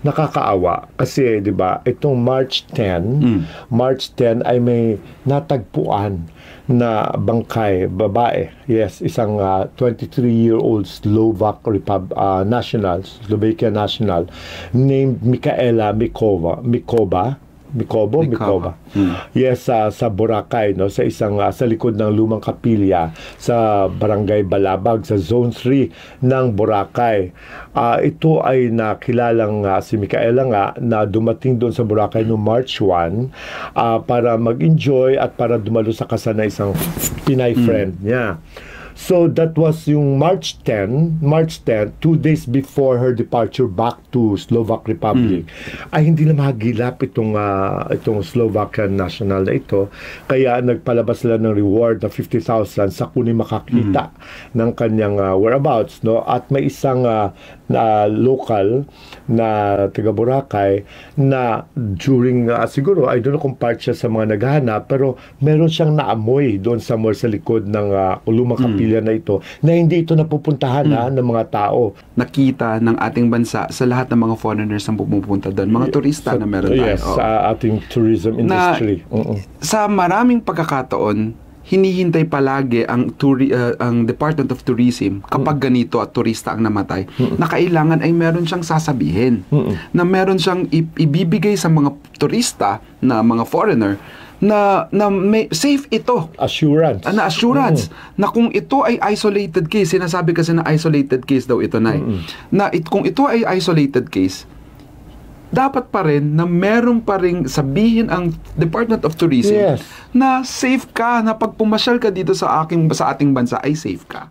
nakakaawa kasi 'di ba itong March 10 ay may natagpuan na bangkay babae, yes, isang 23-year-old Slovakian national named Michaela Mikova. Yes, sa Boracay, no, sa isang sa likod ng lumang kapilya sa Barangay Balabag sa Zone 3 ng Boracay. Ito ay nakilalang si Micaela nga na dumating doon sa Boracay noong March 1 para mag-enjoy at para dumalo sa kasal na isang Pinay friend niya. So that was yung March 10, 2 days before her departure back to Slovak Republic. Ay hindi na mahagilap itong Slovakian national na ito. Kaya nagpalabas sila ng reward na 50,000 sa kuning makakita ng kanyang whereabouts, no? At may isang local na taga Boracay na during siguro I don't know kung part siya sa mga naghahanap, pero meron siyang naamoy doon sa likod ng lumang kapilya na ito na hindi ito napupuntahan ng mga tao. Nakita ng ating bansa sa lahat ng mga foreigners na pumupunta doon, mga turista na meron tayo. Yes, sa ating tourism industry. Sa maraming pagkakataon, hinihintay palagi ang Department of Tourism kapag ganito at turista ang namatay, na kailangan ay meron siyang sasabihin, na meron siyang ibibigay sa mga turista na mga foreigner na may safe ito. Assurance. Na kung ito ay isolated case, sinasabi kasi na isolated case daw ito na kung ito ay isolated case, dapat pa rin na meron pa rin sabihin ang Department of Tourism na safe ka, na pag pumasyal ka dito sa ating bansa ay safe ka.